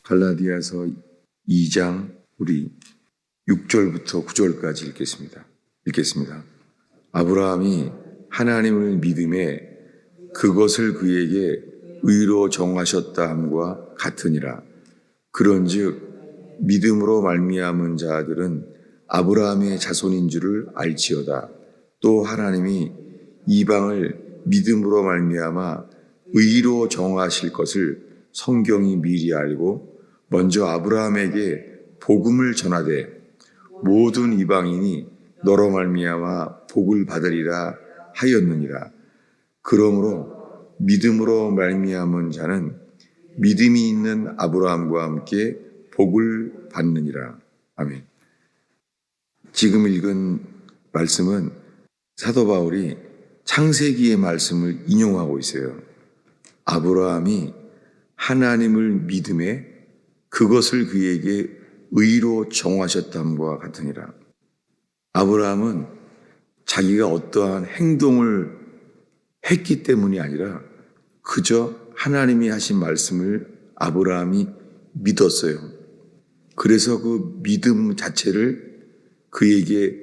갈라디아서 2장 우리 6절부터 9절까지 읽겠습니다. 아브라함이 하나님을 믿음에 그것을 그에게 의로 정하셨다 함과 같으니라. 그런즉 믿음으로 말미암은 자들은 아브라함의 자손인 줄을 알지어다. 또 하나님이 이방을 믿음으로 말미암아 의로 정하실 것을 성경이 미리 알고 먼저 아브라함에게 복음을 전하되 모든 이방인이 너로 말미암아 복을 받으리라 하였느니라. 그러므로 믿음으로 말미암은 자는 믿음이 있는 아브라함과 함께 복을 받느니라. 아멘. 지금 읽은 말씀은 사도 바울이 창세기의 말씀을 인용하고 있어요. 아브라함이 하나님을 믿음에 그것을 그에게 의로 정하셨담과 같으니라. 아브라함은 자기가 어떠한 행동을 했기 때문이 아니라 그저 하나님이 하신 말씀을 아브라함이 믿었어요. 그래서 그 믿음 자체를 그에게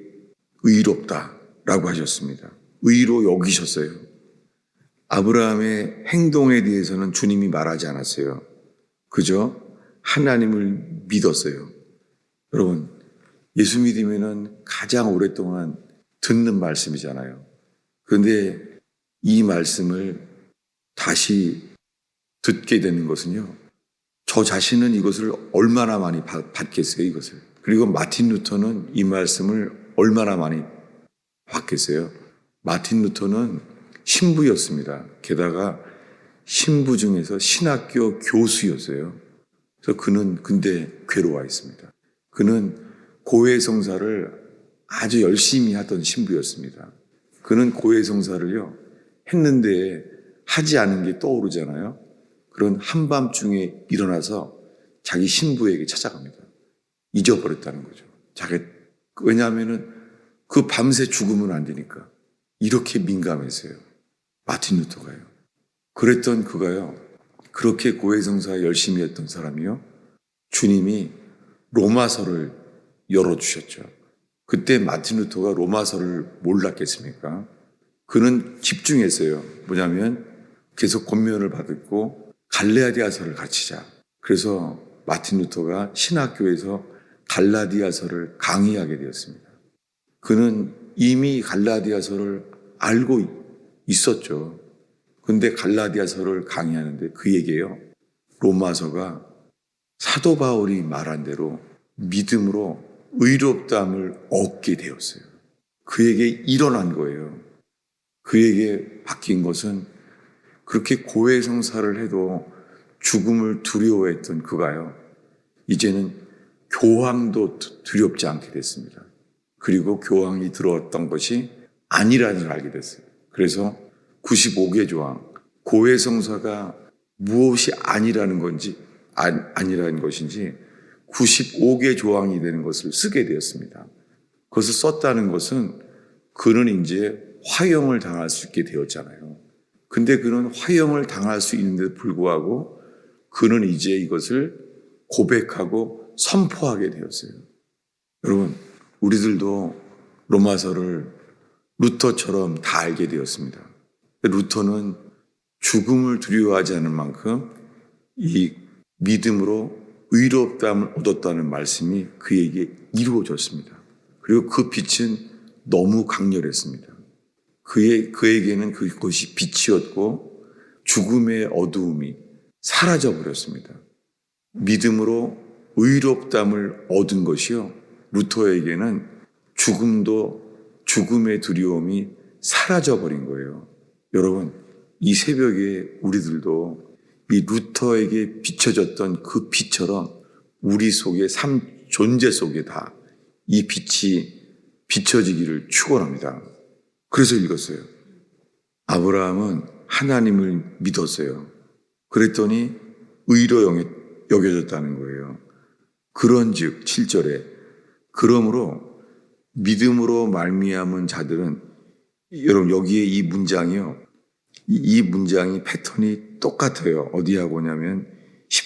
의롭다라고 하셨습니다. 의로 여기셨어요. 아브라함의 행동에 대해서는 주님이 말하지 않았어요. 그저 하나님을 믿었어요. 여러분, 예수 믿으면은 가장 오랫동안 듣는 말씀이잖아요. 그런데 이 말씀을 다시 듣게 되는 것은요, 저 자신은 이것을 얼마나 많이 받겠어요, 이것을. 그리고 마틴 루터는 이 말씀을 얼마나 많이 받겠어요. 마틴 루터는 신부였습니다. 게다가 신부 중에서 신학교 교수였어요. 그래서 그는 근데 괴로워했습니다. 그는 고해성사를 아주 열심히 하던 신부였습니다. 그는 고해성사를요 했는데 하지 않은 게 떠오르잖아요. 그런 한밤중에 일어나서 자기 신부에게 찾아갑니다. 잊어버렸다는 거죠. 왜냐하면은 그 밤새 죽으면 안 되니까. 이렇게 민감했어요. 마틴 루터가요. 그랬던 그가요. 그렇게 고해성사 열심히 했던 사람이요. 주님이 로마서를 열어주셨죠. 그때 마틴 루터가 로마서를 몰랐겠습니까? 그는 집중했어요. 뭐냐면 계속 권면을 받았고 갈라디아서를 가르치자. 그래서 마틴 루터가 신학교에서 갈라디아서를 강의하게 되었습니다. 그는 이미 갈라디아서를 알고 있었죠. 그런데 갈라디아서를 강의하는데 그에게요, 로마서가 사도 바울이 말한 대로 믿음으로 의롭다함을 얻게 되었어요. 그에게 일어난 거예요. 그에게 바뀐 것은 그렇게 고해성사를 해도 죽음을 두려워했던 그가요, 이제는 교황도 두렵지 않게 됐습니다. 그리고 교황이 들어왔던 것이 아니라는 걸 알게 됐어요. 그래서 95개 조항, 고해성사가 무엇이 아니라는 것인지 95개 조항이 되는 것을 쓰게 되었습니다. 그것을 썼다는 것은 그는 이제 화형을 당할 수 있게 되었잖아요. 근데 그는 화형을 당할 수 있는데도 불구하고 그는 이제 이것을 고백하고 선포하게 되었어요. 여러분, 우리들도 로마서를 루터처럼 다 알게 되었습니다. 루터는 죽음을 두려워하지 않을 만큼 이 믿음으로 의롭다함을 얻었다는 말씀이 그에게 이루어졌습니다. 그리고 그 빛은 너무 강렬했습니다. 그에게는 그것이 빛이었고 죽음의 어두움이 사라져버렸습니다. 믿음으로 의롭다함을 얻은 것이요, 루터에게는 죽음의 두려움이 사라져버린 거예요. 여러분, 이 새벽에 우리들도 이 루터에게 비춰졌던 그 빛처럼 우리 속의 존재 속에 다 이 빛이 비춰지기를 축원합니다. 그래서 읽었어요. 아브라함은 하나님을 믿었어요. 그랬더니 의로 여겨졌다는 거예요. 그런즉 7절에 그러므로 믿음으로 말미암은 자들은, 여러분 여기에 이 문장이요, 이 문장이 패턴이 똑같아요. 어디하고냐면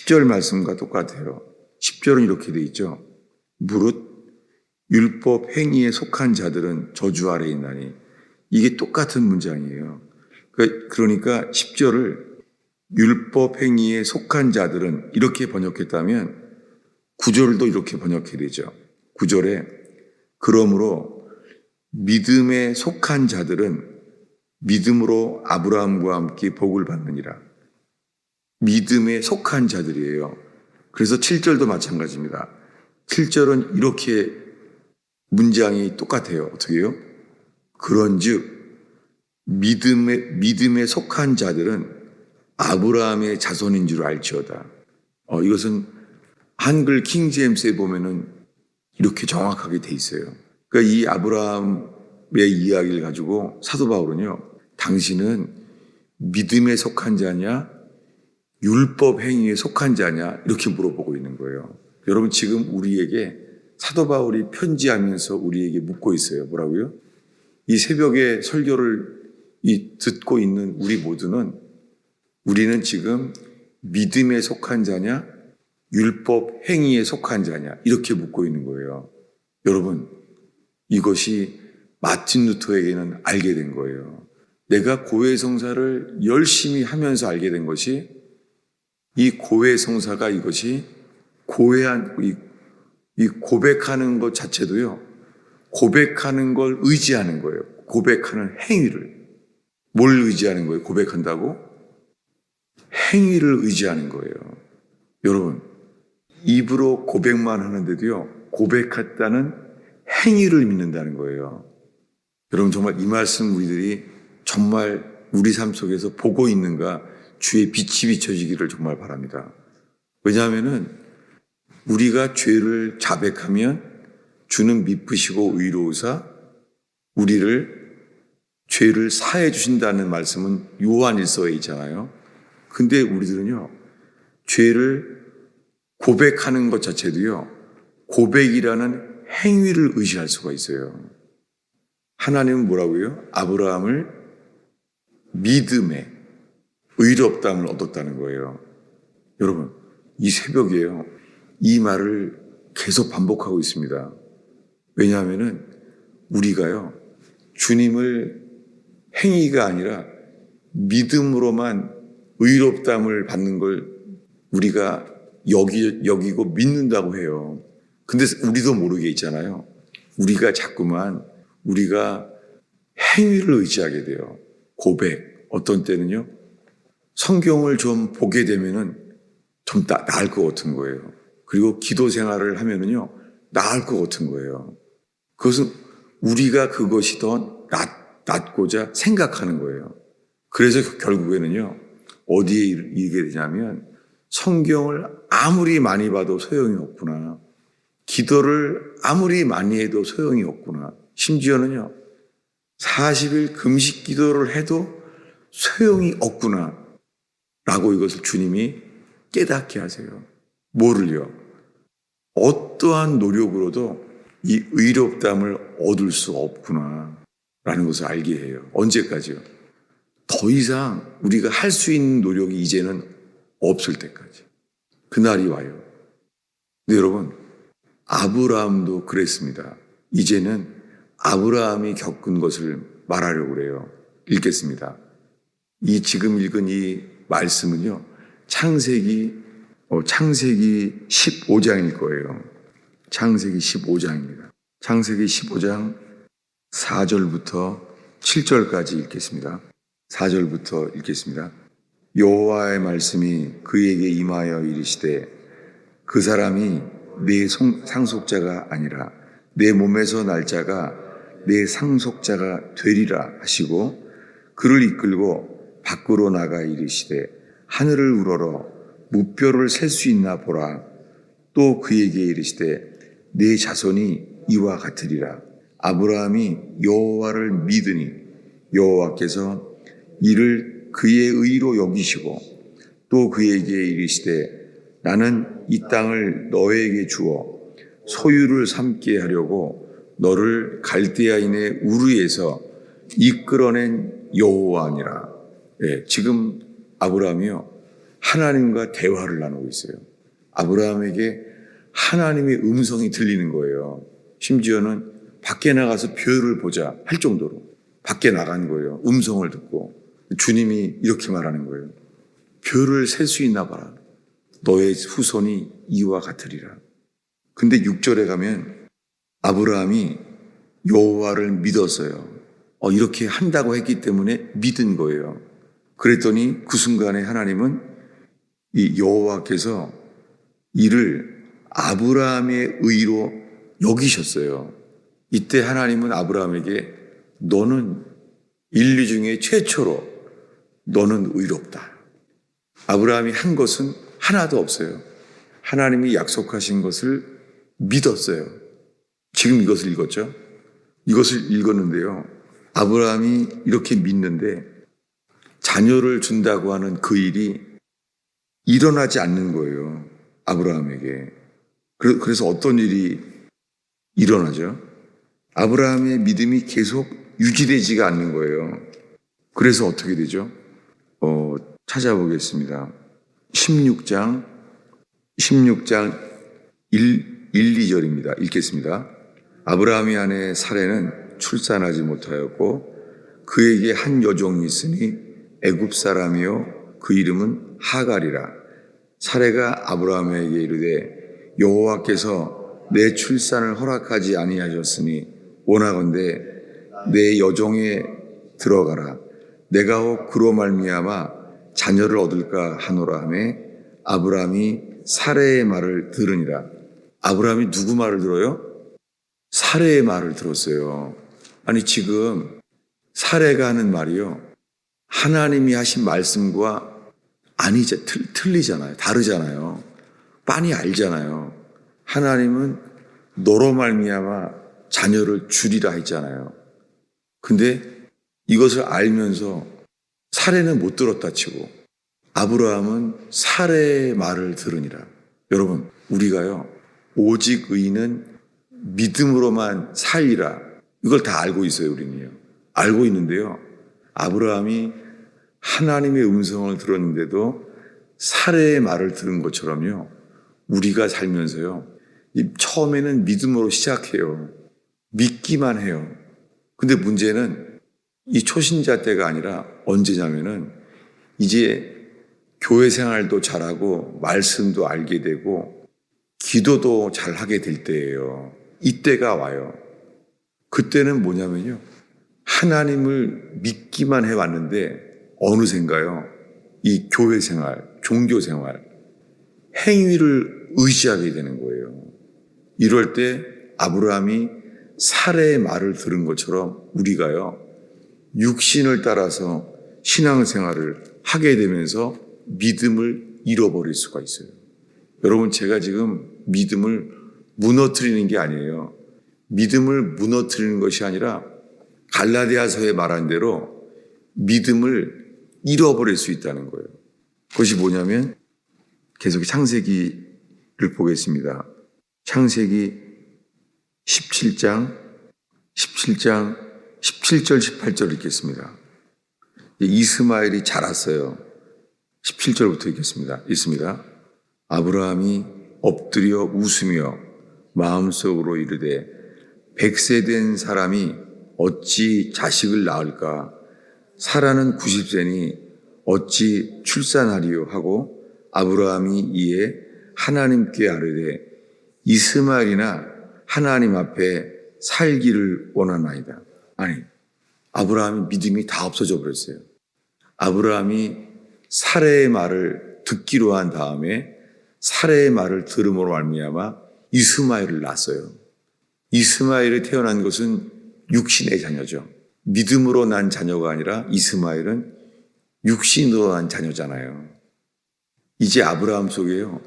10절 말씀과 똑같아요. 10절은 이렇게 돼 있죠. 무릇 율법 행위에 속한 자들은 저주 아래에 있나니. 이게 똑같은 문장이에요. 그러니까 10절을 율법 행위에 속한 자들은 이렇게 번역했다면 9절도 이렇게 번역해야 되죠. 9절에 그러므로 믿음에 속한 자들은 믿음으로 아브라함과 함께 복을 받느니라. 믿음에 속한 자들이에요. 그래서 7절도 마찬가지입니다. 7절은 이렇게 문장이 똑같아요. 어떻게 해요? 그런즉 믿음에 속한 자들은 아브라함의 자손인 줄 알지어다. 이것은 한글 킹제임스에 보면은 이렇게 정확하게 돼 있어요. 그러니까 이 아브라함의 이야기를 가지고 사도 바울은요, 당신은 믿음에 속한 자냐, 율법 행위에 속한 자냐, 이렇게 물어보고 있는 거예요. 여러분, 지금 우리에게 사도 바울이 편지하면서 우리에게 묻고 있어요. 뭐라고요? 이 새벽에 설교를 듣고 있는 우리 모두는 우리는 지금 믿음에 속한 자냐, 율법 행위에 속한 자냐, 이렇게 묻고 있는 거예요. 여러분, 이것이 마틴 루터에게는 알게 된 거예요. 내가 고해성사를 열심히 하면서 알게 된 것이, 이 고해성사가 이것이 이 고백하는 것 자체도요, 고백하는 걸 의지하는 거예요. 고백하는 행위를. 뭘 의지하는 거예요? 고백한다고? 행위를 의지하는 거예요. 여러분, 입으로 고백만 하는데도요, 고백했다는 행위를 믿는다는 거예요. 여러분, 정말 이 말씀 우리들이 정말 우리 삶 속에서 보고 있는가, 주의 빛이 비춰지기를 정말 바랍니다. 왜냐하면은 우리가 죄를 자백하면 주는 미쁘시고 의로우사 우리를 죄를 사해 주신다는 말씀은 요한일서에 있잖아요. 근데 우리들은요, 죄를 고백하는 것 자체도요, 고백이라는 행위를 의지할 수가 있어요. 하나님은 뭐라고요? 아브라함을 믿음에 의롭다함을 얻었다는 거예요. 여러분, 이 새벽에요, 이 말을 계속 반복하고 있습니다. 왜냐하면은 우리가요, 주님을 행위가 아니라 믿음으로만 의롭다함을 받는 걸 우리가 여기고 믿는다고 해요. 근데 우리도 모르게 있잖아요. 우리가 자꾸만 우리가 행위를 의지하게 돼요. 고백. 어떤 때는요, 성경을 좀 보게 되면은 좀 나을 것 같은 거예요. 그리고 기도 생활을 하면은요, 나을 것 같은 거예요. 그것은 우리가 그것이 더 낫고자 생각하는 거예요. 그래서 결국에는요, 어디에 이르게 되냐면, 성경을 아무리 많이 봐도 소용이 없구나. 기도를 아무리 많이 해도 소용이 없구나. 심지어는요, 40일 금식 기도를 해도 소용이 없구나. 라고 이것을 주님이 깨닫게 하세요. 뭐를요? 어떠한 노력으로도 이 의롭다함을 얻을 수 없구나. 라는 것을 알게 해요. 언제까지요? 더 이상 우리가 할 수 있는 노력이 이제는 없을 때까지. 그날이 와요. 근데 여러분, 아브라함도 그랬습니다. 이제는 아브라함이 겪은 것을 말하려고 그래요. 읽겠습니다. 이 지금 읽은 이 말씀은요, 창세기 15장일 거예요. 창세기 15장입니다. 창세기 15장 4절부터 7절까지 읽겠습니다. 4절부터 읽겠습니다. 여호와의 말씀이 그에게 임하여 이르시되 그 사람이 내 상속자가 아니라 내 몸에서 날 자가 내 상속자가 되리라 하시고 그를 이끌고 밖으로 나가 이르시되 하늘을 우러러 무뼈를 셀 수 있나 보라. 또 그에게 이르시되 내 자손이 이와 같으리라. 아브라함이 여호와를 믿으니 여호와께서 이를 그의 의로 여기시고 또 그에게 이르시되 나는 이 땅을 너에게 주어 소유를 삼게 하려고 너를 갈대아인의 우르에서 이끌어낸 여호와니라. 네, 지금 아브라함이요, 하나님과 대화를 나누고 있어요. 아브라함에게 하나님의 음성이 들리는 거예요. 심지어는 밖에 나가서 별을 보자 할 정도로 밖에 나간 거예요. 음성을 듣고 주님이 이렇게 말하는 거예요. 별을 셀 수 있나 봐라. 너의 후손이 이와 같으리라. 근데 6절에 가면 아브라함이 여호와를 믿었어요. 이렇게 한다고 했기 때문에 믿은 거예요. 그랬더니 그 순간에 하나님은 이 여호와께서 이를 아브라함의 의로 여기셨어요. 이때 하나님은 아브라함에게 너는 인류 중에 최초로 너는 의롭다. 아브라함이 한 것은 하나도 없어요. 하나님이 약속하신 것을 믿었어요. 지금 이것을 읽었죠? 이것을 읽었는데요. 아브라함이 이렇게 믿는데 자녀를 준다고 하는 그 일이 일어나지 않는 거예요. 아브라함에게. 그래서 어떤 일이 일어나죠? 아브라함의 믿음이 계속 유지되지가 않는 거예요. 그래서 어떻게 되죠? 찾아보겠습니다. 16장 1, 2절입니다. 읽겠습니다. 아브라함의 아내 사레는 출산하지 못하였고 그에게 한 여종이 있으니 애굽 사람이요 그 이름은 하갈이라. 사레가 아브라함에게 이르되 여호와께서 내 출산을 허락하지 아니하셨으니 원하건대 내 여종에 들어가라. 내가 혹 그로 말미암아 자녀를 얻을까 하노라 하매 아브라함이 사레의 말을 들으니라. 아브라함이 누구 말을 들어요? 사레의 말을 들었어요. 아니 지금 사레가 하는 말이요. 하나님이 하신 말씀과 아니죠. 틀리잖아요. 다르잖아요. 빤히 알잖아요. 하나님은 너로 말미암아 자녀를 주리라 했잖아요. 근데 이것을 알면서 사레는 못 들었다 치고 아브라함은 사레의 말을 들으니라. 여러분, 우리가요. 오직 의인은 믿음으로만 살리라. 이걸 다 알고 있어요, 우리는요. 알고 있는데요. 아브라함이 하나님의 음성을 들었는데도 사레의 말을 들은 것처럼요. 우리가 살면서요. 처음에는 믿음으로 시작해요. 믿기만 해요. 근데 문제는 이 초신자 때가 아니라 언제냐면은 이제 교회 생활도 잘하고 말씀도 알게 되고 기도도 잘하게 될 때예요. 이때가 와요. 그때는 뭐냐면요. 하나님을 믿기만 해왔는데 어느샌가요. 이 교회 생활, 종교 생활, 행위를 의지하게 되는 거예요. 이럴 때 아브라함이 사레의 말을 들은 것처럼 우리가요. 육신을 따라서 신앙생활을 하게 되면서 믿음을 잃어버릴 수가 있어요. 여러분 제가 지금 믿음을 무너뜨리는 게 아니에요. 믿음을 무너뜨리는 것이 아니라 갈라디아서에 말한 대로 믿음을 잃어버릴 수 있다는 거예요. 그것이 뭐냐면 계속 창세기를 보겠습니다. 창세기 17장 17절 18절 읽겠습니다. 이스마엘이 자랐어요. 17절부터 읽겠습니다. 읽습니다. 아브라함이 엎드려 웃으며 마음속으로 이르되 100세 된 사람이 어찌 자식을 낳을까? 사라는 90세니 어찌 출산하리요? 하고 아브라함이 이에 하나님께 아뢰되 이스마엘이나 하나님 앞에 살기를 원하나이다. 아니, 아브라함의 믿음이 다 없어져 버렸어요. 아브라함이 사레의 말을 듣기로 한 다음에 사레의 말을 들음으로 말미암아 이스마엘을 낳았어요. 이스마엘이 태어난 것은 육신의 자녀죠. 믿음으로 난 자녀가 아니라 이스마엘은 육신으로 난 자녀잖아요. 이제 아브라함 속에요.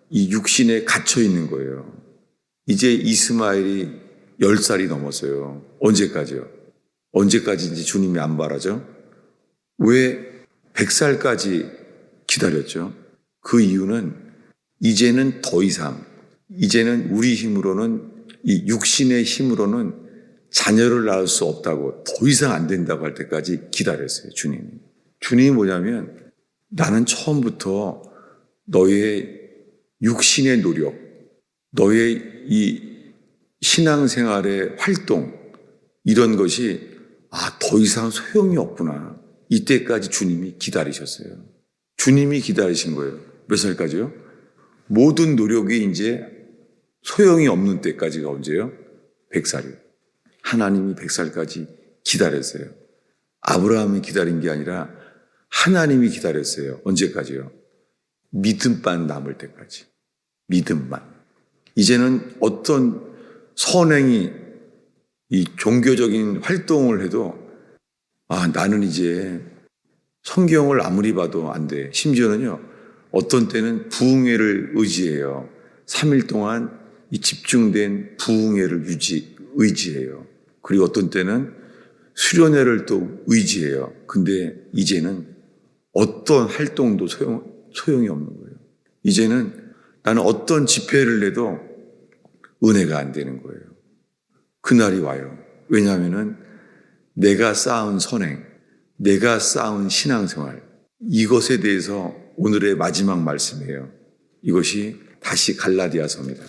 이 육신에 갇혀 있는 거예요. 이제 이스마엘이 10살이 넘었어요. 언제까지요? 언제까지인지 주님이 안 바라죠? 왜 100살까지 기다렸죠? 그 이유는 이제는 더 이상, 이제는 우리 힘으로는 이 육신의 힘으로는 자녀를 낳을 수 없다고 더 이상 안 된다고 할 때까지 기다렸어요. 주님이. 주님이 뭐냐면 나는 처음부터 너의 육신의 노력, 너의 이 신앙생활의 활동, 이런 것이 더 이상 소용이 없구나. 이때까지 주님이 기다리셨어요. 주님이 기다리신 거예요. 몇 살까지요? 모든 노력이 이제 소용이 없는 때까지가 언제요? 100살이요. 하나님이 100살까지 기다렸어요. 아브라함이 기다린 게 아니라 하나님이 기다렸어요. 언제까지요? 믿음만 남을 때까지. 믿음만. 이제는 어떤 선행이 이 종교적인 활동을 해도 나는 이제 성경을 아무리 봐도 안 돼. 심지어는요, 어떤 때는 부흥회를 의지해요. 3일 동안 이 집중된 부흥회를 의지해요. 그리고 어떤 때는 수련회를 또 의지해요. 근데 이제는 어떤 활동도 소용이 없는 거예요. 이제는 나는 어떤 집회를 내도 은혜가 안 되는 거예요. 그날이 와요. 왜냐하면은 내가 쌓은 선행, 내가 쌓은 신앙생활, 이것에 대해서 오늘의 마지막 말씀이에요. 이것이 다시 갈라디아서입니다.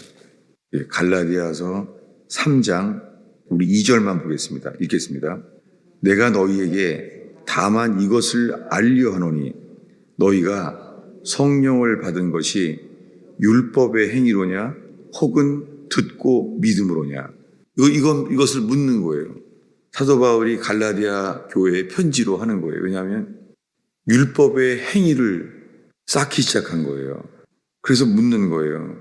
갈라디아서 3장 우리 2절만 보겠습니다. 읽겠습니다. 내가 너희에게 다만 이것을 알려 하노니 너희가 성령을 받은 것이 율법의 행위로냐 혹은 듣고 믿음으로냐. 이것을 묻는 거예요. 사도 바울이 갈라디아 교회에 편지로 하는 거예요. 왜냐하면 율법의 행위를 쌓기 시작한 거예요. 그래서 묻는 거예요.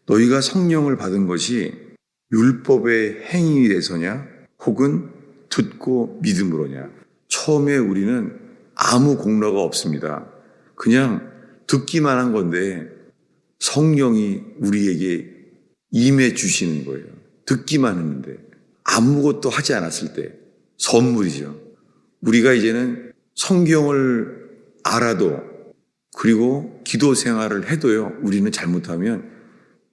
너희가 성령을 받은 것이 율법의 행위에서냐 혹은 듣고 믿음으로냐. 처음에 우리는 아무 공로가 없습니다. 그냥 듣기만 한 건데 성령이 우리에게 임해 주시는 거예요. 듣기만 했는데 아무것도 하지 않았을 때 선물이죠. 우리가 이제는 성경을 알아도 그리고 기도 생활을 해도요, 우리는 잘못하면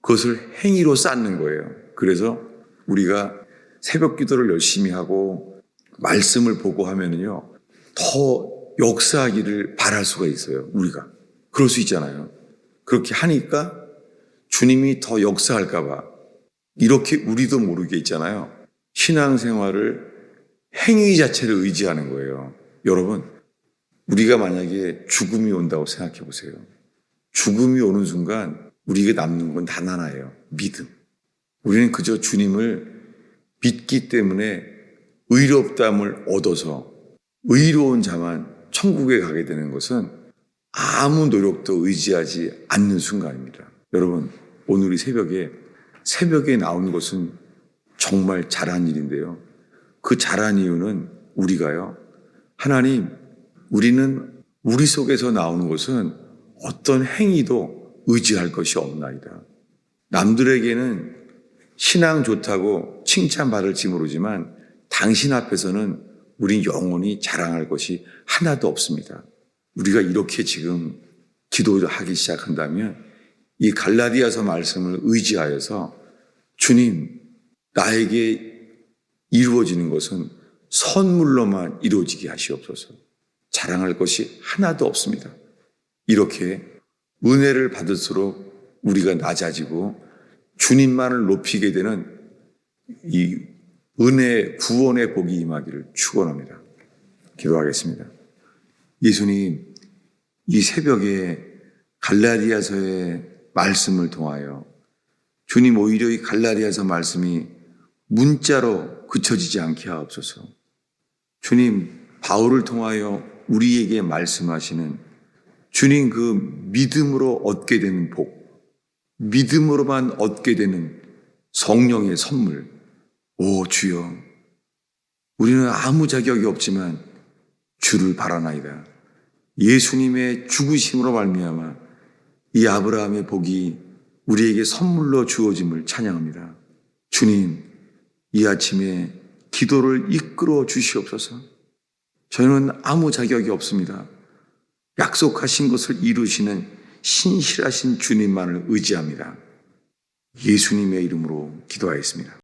그것을 행위로 쌓는 거예요. 그래서 우리가 새벽 기도를 열심히 하고 말씀을 보고 하면은요, 더 역사하기를 바랄 수가 있어요. 우리가 그럴 수 있잖아요. 그렇게 하니까 주님이 더 역사할까봐 이렇게 우리도 모르게 있잖아요. 신앙생활을 행위 자체를 의지하는 거예요. 여러분, 우리가 만약에 죽음이 온다고 생각해 보세요. 죽음이 오는 순간 우리에게 남는 건 단 하나예요. 믿음. 우리는 그저 주님을 믿기 때문에 의롭다함을 얻어서 의로운 자만 천국에 가게 되는 것은 아무 노력도 의지하지 않는 순간입니다. 여러분, 오늘 이 새벽에 나온 것은 정말 잘한 일인데요. 그 잘한 이유는 우리가요, 하나님, 우리는 우리 속에서 나오는 것은 어떤 행위도 의지할 것이 없나이다. 남들에게는 신앙 좋다고 칭찬받을지 모르지만 당신 앞에서는 우린 영원히 자랑할 것이 하나도 없습니다. 우리가 이렇게 지금 기도하기 시작한다면 이 갈라디아서 말씀을 의지하여서 주님, 나에게 이루어지는 것은 선물로만 이루어지게 하시옵소서. 자랑할 것이 하나도 없습니다. 이렇게 은혜를 받을수록 우리가 낮아지고 주님만을 높이게 되는 이 은혜, 구원의 복이 임하기를 축원합니다. 기도하겠습니다. 예수님, 이 새벽에 갈라디아서의 말씀을 통하여 주님, 오히려 이 갈라디아서 말씀이 문자로 그쳐지지 않게 하옵소서. 주님, 바울을 통하여 우리에게 말씀하시는 주님, 그 믿음으로 얻게 되는 복, 믿음으로만 얻게 되는 성령의 선물. 오 주여, 우리는 아무 자격이 없지만 주를 바라나이다. 예수님의 죽으심으로 말미암아 이 아브라함의 복이 우리에게 선물로 주어짐을 찬양합니다. 주님, 이 아침에 기도를 이끌어 주시옵소서. 저는 아무 자격이 없습니다. 약속하신 것을 이루시는 신실하신 주님만을 의지합니다. 예수님의 이름으로 기도하였습니다.